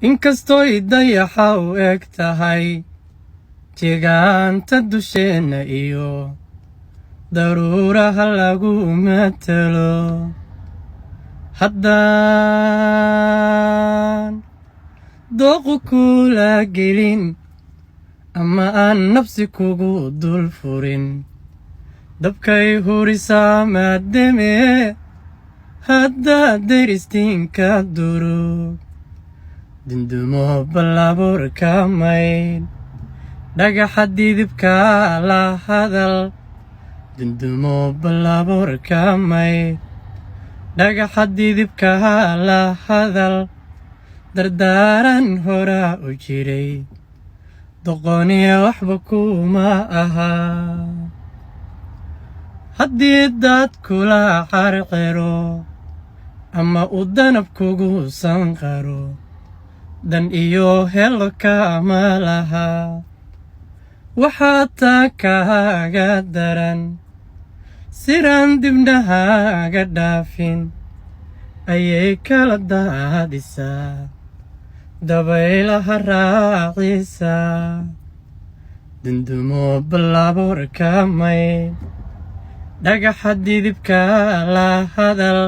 inkastoo dayaxa u eg tahay jeegaanta dusheena iyo daruuraha lagu matalo haddaan dooqu kula gelin ama aan nafsi kugu dul furin dabkay hurisaa maadame haddaad deristiinka durug dindumo balaabur ka maydh dhagaxa didibka la hadal dindumo balaabur ka maydh dhagaxa didibka la hadal dardaaran horaa u jiray doqoniya waxba kuma aha haddii daad kula carqiro ama uu danab kugu sanqaro dan iyo helo kama laha waxaa taa kaaga daran siraan dibnahaaga dhaafin ayay kala daadisaa dabaylaha raacisaa dindumo balaabur ka maydh dhagaxa didibka la hadal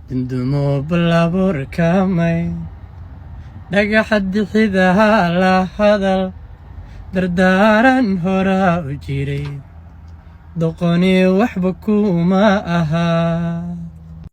dindumo balaabur ka maydh dhagaxa dixidaha la hadal dardaaran horaa u jiray doqoni waxba kuma aha